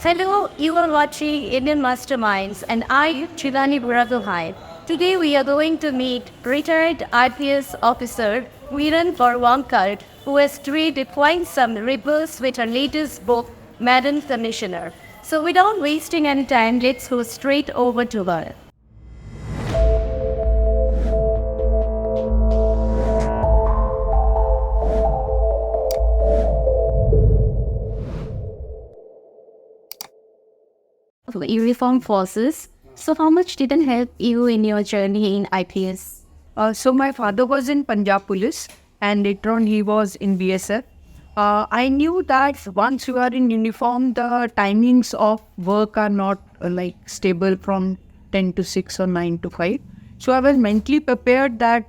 Hello, you are watching Indian Masterminds, and I, Chidani Buraduhai. Today we are going to meet retired IPS officer Viren Barwankar, who has redefined some rebels with her latest book, Madam Commissioner. So without wasting any time, let's go straight over to her. Uniformed forces. So how much did it help you in your journey in IPS? So my father was in Punjab Police and later on he was in BSF. I knew that once you are in uniform, the timings of work are not like stable from 10 to 6 or 9 to 5. So I was mentally prepared that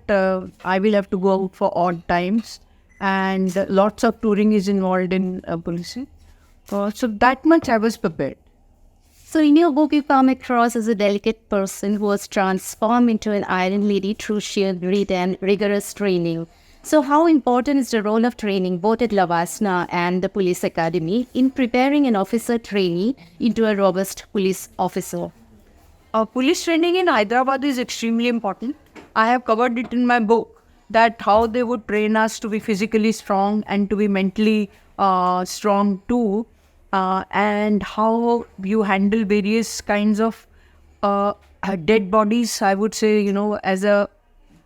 I will have to go out for odd times and lots of touring is involved in policing. So that much I was prepared. So in your book, you come across as a delicate person who was transformed into an iron lady through sheer grit and rigorous training. So how important is the role of training both at Lavasna and the police academy in preparing an officer trainee into a robust police officer? Police training in Hyderabad is extremely important. I have covered it in my book that how they would train us to be physically strong and to be mentally strong too, and how you handle various kinds of dead bodies. I would say, as a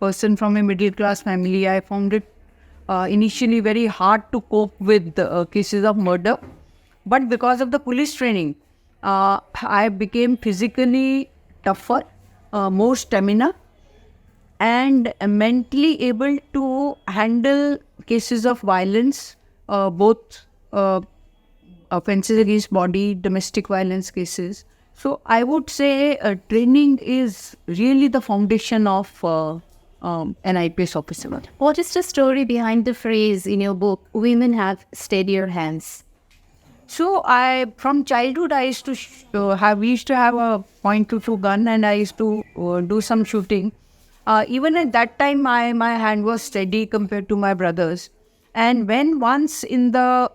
person from a middle class family, I found it initially very hard to cope with cases of murder. But because of the police training, I became physically tougher, more stamina, and mentally able to handle cases of violence, both offences against body, domestic violence cases. So I would say training is really the foundation of an IPS officer. What is the story behind the phrase in your book, women have steadier hands? So from childhood, I used to we used to have a .22 gun, and I used to do some shooting. Even at that time, my hand was steady compared to my brothers. And when once in the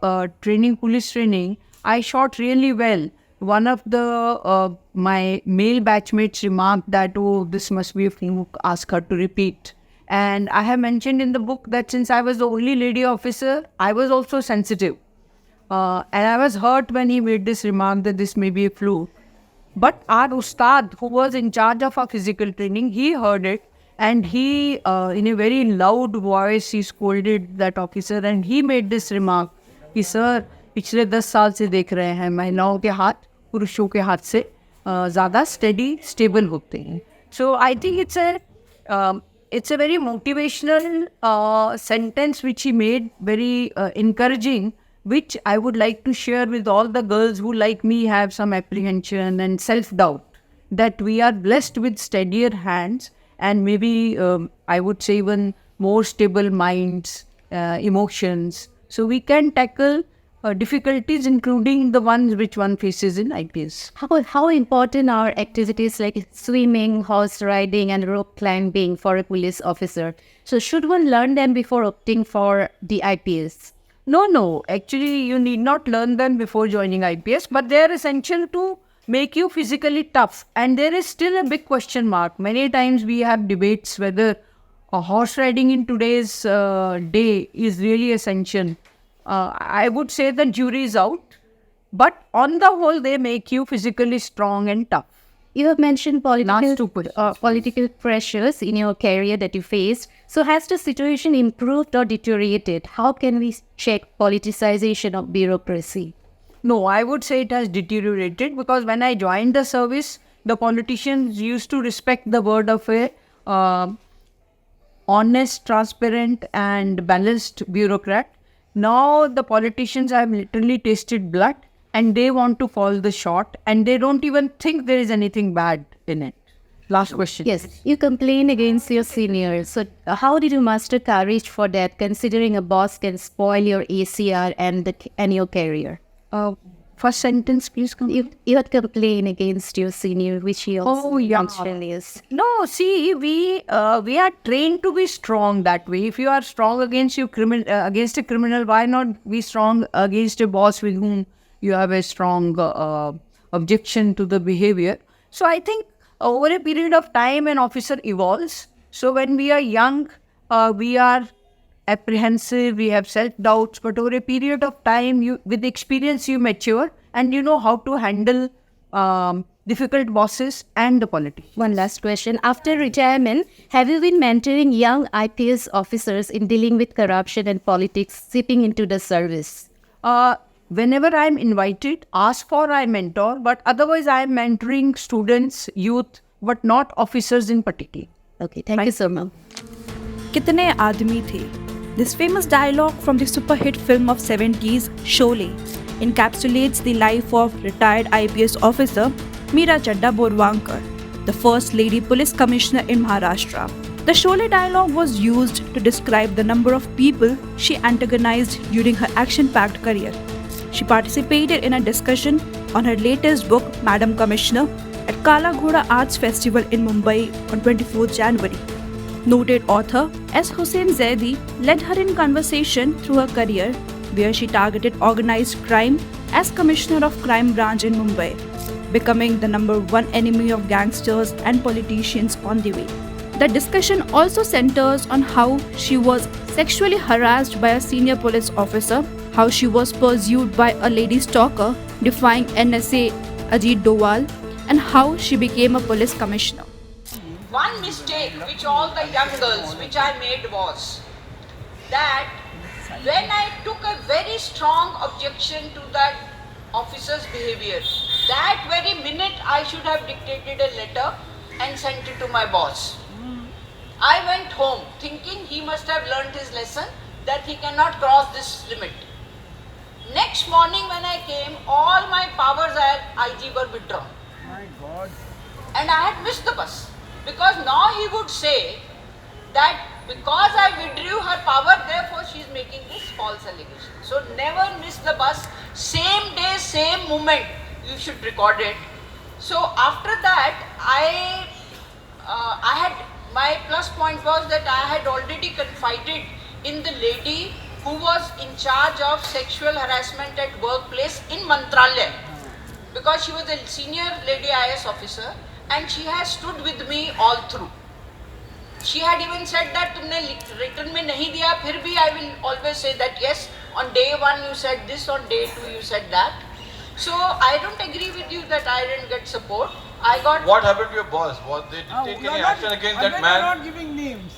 police training, I shot really well. One of the my male batchmates remarked that, "Oh, this must be a fluke. Ask her to repeat." And I have mentioned in the book that since I was the only lady officer, I was also sensitive. And I was hurt when he made this remark that this may be a fluke. But our Ustad, who was in charge of our physical training, he heard it and he, in a very loud voice, he scolded that officer and he made this remark कि sir पिछले 10 साल से देख रहे हैं महिलाओं के हाथ पुरुषों के हाथ से ज़्यादा steady, stable होते हैं. So I think it's a very motivational sentence which he made, very encouraging, which I would like to share with all the girls who, like me, have some apprehension and self-doubt, that we are blessed with steadier hands and maybe, I would say, even more stable minds, emotions. So we can tackle difficulties, including the ones which one faces in IPS. How important are activities like swimming, horse riding, and rope climbing for a police officer? So should one learn them before opting for the IPS? No. Actually, you need not learn them before joining IPS, but they are essential to make you physically tough. And there is still a big question mark. Many times we have debates whether horse riding in today's day is really essential. I would say the jury is out, but on the whole, they make you physically strong and tough. You have mentioned political pressures in your career that you faced. So has the situation improved or deteriorated? How can we check politicization of bureaucracy? No, I would say it has deteriorated because when I joined the service, the politicians used to respect the word of a honest, transparent and balanced bureaucrat. Now the politicians have literally tasted blood and they want to call the shot and they don't even think there is anything bad in it. Last question. Yes, you complain against your seniors. So how did you muster courage for that, considering a boss can spoil your ACR and your career? First sentence, please. You had complained against your senior, which he also mentioned is. No, see, we are trained to be strong that way. If you are strong against against a criminal, why not be strong against a boss with whom you have a strong objection to the behavior. So I think over a period of time, an officer evolves. So when we are young, we are apprehensive, we have self-doubts, but over a period of time, with experience, you mature and you know how to handle difficult bosses and the politics. One last question. After retirement, have you been mentoring young IPS officers in dealing with corruption and politics seeping into the service? Whenever I'm invited, ask for, I mentor, but otherwise I'm mentoring students, youth, but not officers in particular. Okay, thank you so much. कितने आदमी थे? This famous dialogue from the super hit film of 70s, Sholay, encapsulates the life of retired IPS officer Meera Chadda Borwankar, the first lady police commissioner in Maharashtra. The Sholay dialogue was used to describe the number of people she antagonized during her action-packed career. She participated in a discussion on her latest book, Madam Commissioner, at Kala Ghoda Arts Festival in Mumbai on 24th January. Noted author S. Hussain Zaidi led her in conversation through her career, where she targeted organized crime as Commissioner of Crime Branch in Mumbai, becoming the number one enemy of gangsters and politicians on the way. The discussion also centers on how she was sexually harassed by a senior police officer, how she was pursued by a lady stalker defying NSA Ajit Doval, and how she became a police commissioner. One mistake which all the young girls which I made was that when I took a very strong objection to that officer's behavior, that very minute I should have dictated a letter and sent it to my boss. I went home thinking he must have learnt his lesson that he cannot cross this limit. Next morning when I came, all my powers as IG were withdrawn. My God. And I had missed the bus. Because now he would say that because I withdrew her power, therefore she is making this false allegation. So never miss the bus. Same day, same moment, you should record it. So after that, I had, my plus point was that I had already confided in the lady who was in charge of sexual harassment at workplace in Mantralaya. Because she was a senior lady IS officer. And she has stood with me all through. She had even said that तुमने written में नहीं दिया, फिर भी I will always say that yes, on day 1 you said this, on day 2 you said that. So I don't agree with you that I didn't get support. I got. What happened to your boss? Was they take any action against that man? Not giving names.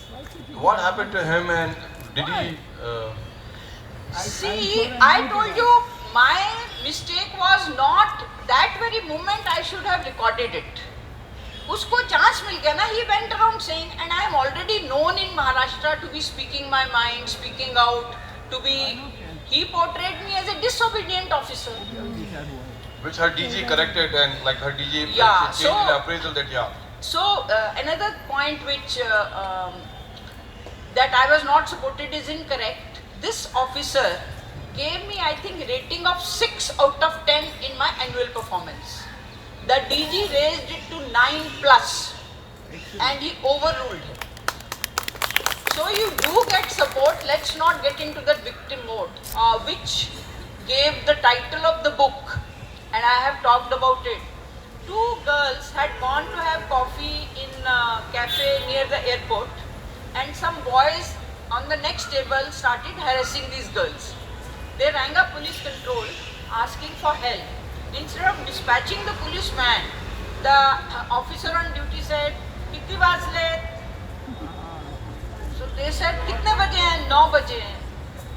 What happened to him and did he? See, I told you my mistake was not that very moment I should have recorded it. उसको chance मिल गया ना. He went around saying, and I am already known in Maharashtra to be speaking my mind, speaking out, to be. He portrayed me as a disobedient officer. Which her DG corrected and like her DG Yeah, changed the appraisal that yeah. So another point which that I was not supported is incorrect. This officer gave me, I think, rating of 6 out of 10 in my annual performance. The DG raised it to 9 plus and he overruled him. So you do get support. Let's not get into that victim mode, which gave the title of the book, and I have talked about it. 2 girls had gone to have coffee in a cafe near the airport, and some boys on the next table started harassing these girls. They rang up police control asking for help. Instead of dispatching the policeman, the officer on duty said, "Kitni bajle?" So they said, "कितने बजे हैं? 9 बजे हैं."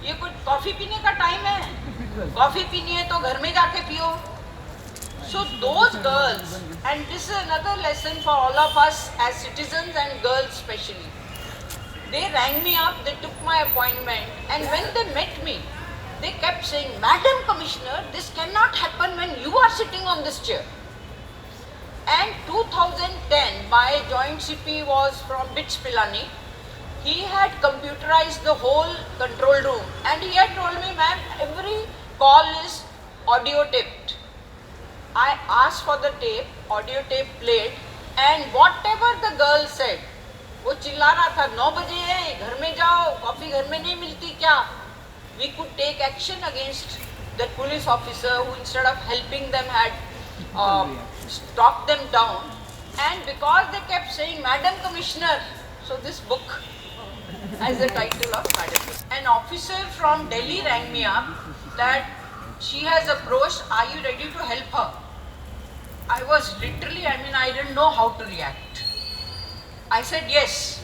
ये कुछ coffee पीने का time है? कॉफी पीनी है तो घर में जाके पियो. So those girls, and this is another lesson for all of us as citizens and girls especially. They rang me up, they took my appointment, and when they met me, they kept saying, "Madam Commissioner, this cannot happen when you are sitting on this chair." And 2010, my joint CP was from BITS Pilani. He had computerized the whole control room, and he had told me, "Ma'am, every call is audio taped." I asked for the tape, audio tape played, and whatever the girl said, वो चिल्ला रहा था, 9 बजे है, घर में जाओ, coffee घर में नहीं मिलती क्या? We could take action against that police officer who instead of helping them had stopped them down. And because they kept saying, Madam Commissioner, so this book has the title of Madam. An officer from Delhi rang me up that she has approached, are you ready to help her? I was literally, I didn't know how to react. I said yes.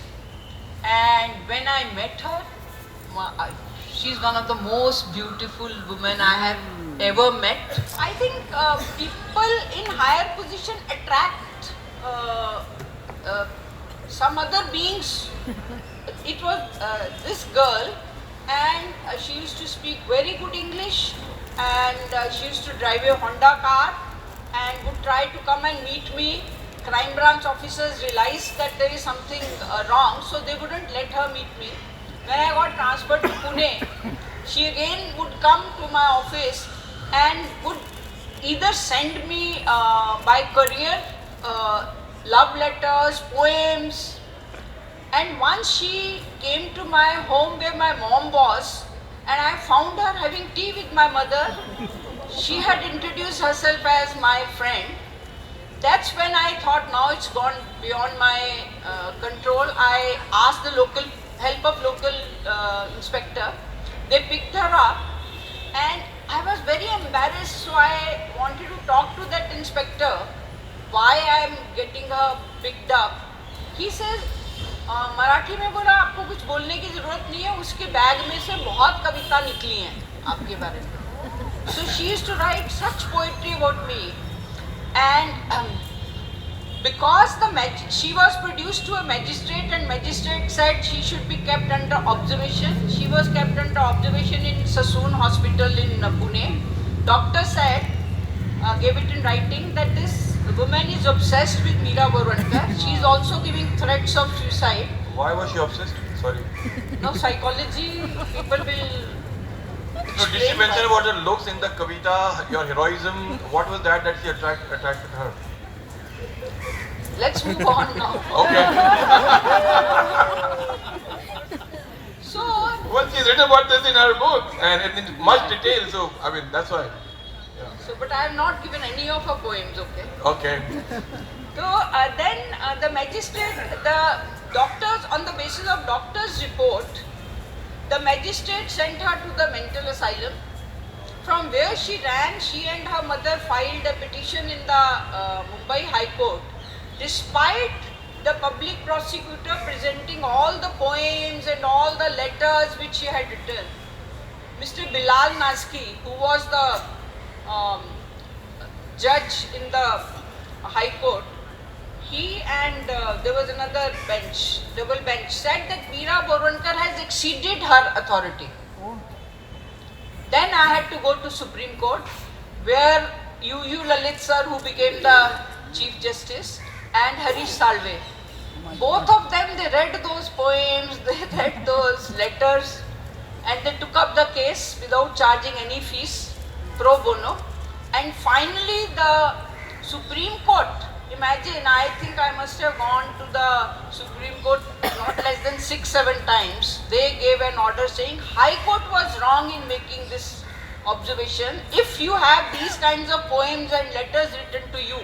And when I met her, she's one of the most beautiful women I have ever met. I think people in higher position attract some other beings. It was this girl, and she used to speak very good English, and she used to drive a Honda car and would try to come and meet me. Crime branch officers realized that there is something wrong, so they wouldn't let her meet me. When I got transferred to Pune, she again would come to my office and would either send me by courier love letters, poems. And once she came to my home where my mom was, and I found her having tea with my mother. She had introduced herself as my friend. That's when I thought, now it's gone beyond my control. I asked the help of local inspector. They picked her up, and I was very embarrassed, so I wanted to talk to that inspector why I am getting her picked up. He says, Marathi में बोला, आपको कुछ बोलने की जरूरत नहीं है, उसके बैग में से बहुत कविता निकली हैं आपके बारे में. So she used to write such poetry about me, and because she was produced to a magistrate, and magistrate said she should be kept under observation. She was kept under observation in Sassoon Hospital in Pune. Doctor said, gave it in writing, that this woman is obsessed with Meera Borwankar. She is also giving threats of suicide. Why was she obsessed? Sorry. No, psychology, people will... So did she mention about her looks in the Kavita, your heroism? What was that she attracted her? Let's move on now. Okay. So... Well, she's written about this in her book and in much detail, so that's why. So, but I have not given any of her poems, okay? Okay. So then the magistrate, the doctors, on the basis of doctor's report, the magistrate sent her to the mental asylum. From where she ran, she and her mother filed a petition in the Mumbai High Court, despite the public prosecutor presenting all the poems and all the letters which she had written. Mr. Bilal Naski, who was the judge in the High Court, he and there was another bench, double bench, said that Meera Borwankar has exceeded her authority. Then I had to go to Supreme Court, where U.U. Lalit sir, who became the Chief Justice, and Harish Salve. Both of them, they read those poems, they read those letters, and they took up the case without charging any fees, pro bono. And finally the Supreme Court, imagine, I think I must have gone to the Supreme Court not less than 6-7 times. They gave an order saying High Court was wrong in making this observation. If you have these kinds of poems and letters written to you,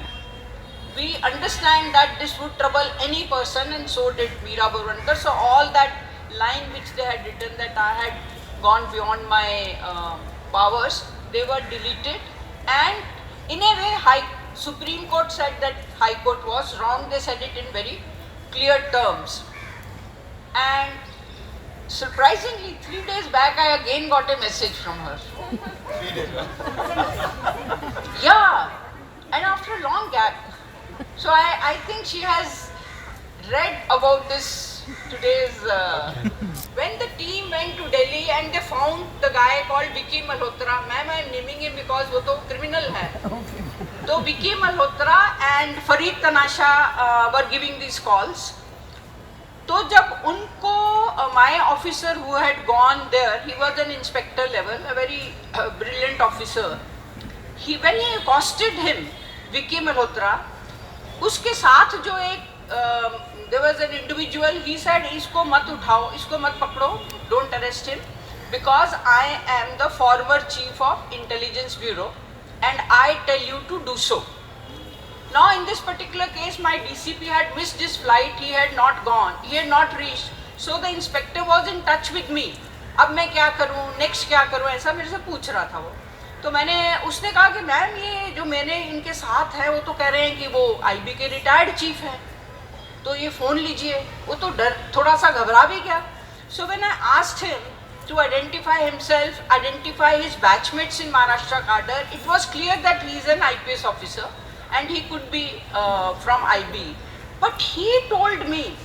we understand that this would trouble any person, and so did Meera Borwankar. So all that line which they had written that I had gone beyond my powers, they were deleted. And in a way, Supreme Court said that High Court was wrong. They said it in very clear terms. And surprisingly, 3 days back, I again got a message from her. 3 days. Yeah, and after a long gap. So I think she has read about this today's... When the team went to Delhi and they found the guy called Vicky Malhotra, ma'am, I am naming him because वो तो criminal है. So Vicky Malhotra and Farid Tanasha were giving these calls. तो जब उनको my officer who had gone there, he was an inspector level, a very brilliant officer. When he accosted him, Vicky Malhotra, उसके साथ जो एक there was an individual, he said, इसको मत उठाओ, इसको मत पकड़ो, don't arrest him. because I am the former chief of Intelligence Bureau and I tell you to do so. Now in this particular case, my DCP had missed his flight, he had not gone, he had not reached. So the inspector was in touch with me. अब मैं क्या करूँ, next क्या करूँ, ऐसा मेरे से पूछ रहा था वो. तो उसने कहा कि मैम ये जो मैंने इनके साथ है वो तो कह रहे हैं कि वो आईबी के रिटायर्ड चीफ हैं, तो ये फ़ोन लीजिए. वो तो थोड़ा सा घबरा भी गया. So when I asked him to identify himself, identify his batchmates in Maharashtra cadre, it was clear that he is an IPS officer and he could be from IB. But he told me,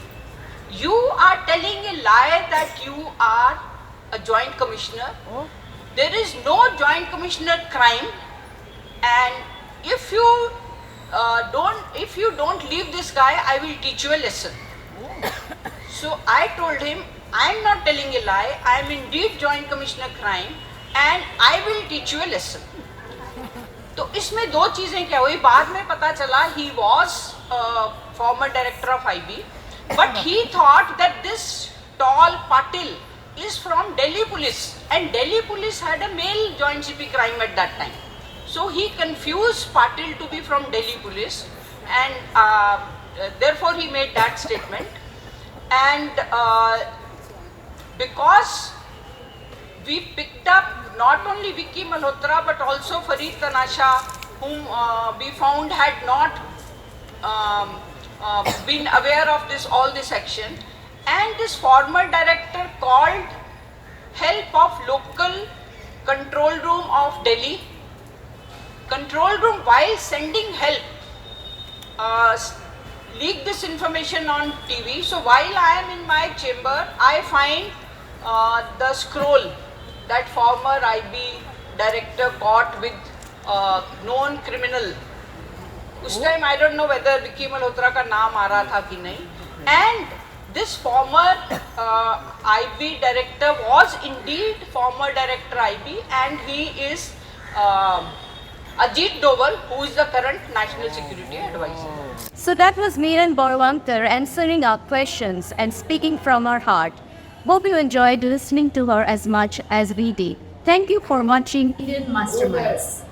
you are telling a lie that you are a joint commissioner. There is no joint commissioner crime, and if you don't leave this guy, I will teach you a lesson. So I told him, I am not telling a lie, I am indeed joint commissioner crime and I will teach you a lesson. तो इसमें दो चीज़ें क्या हुई, बाद में पता चला he was former director of IB, but he thought that this tall Patil is from Delhi police and Delhi police had a male joint CP crime at that time. So he confused Patil to be from Delhi police and therefore he made that statement. And because we picked up not only Vicky Malhotra but also Farid Tanasha, whom we found had not been aware of all this action, and this former director called help of local control room of Delhi. Control room, while sending help, leaked this information on TV. So while I am in my chamber, I find the scroll that former IB director caught with known criminal. Us time I don't know whether Vicky Malhotra का नाम आ रहा था कि नहीं. And this former IB director was indeed former director IB, and he is Ajit Doval, who is the current National Security Advisor. So that was Miran Borwankar answering our questions and speaking from her heart. Hope you enjoyed listening to her as much as we did. Thank you for watching Hidden Masterminds.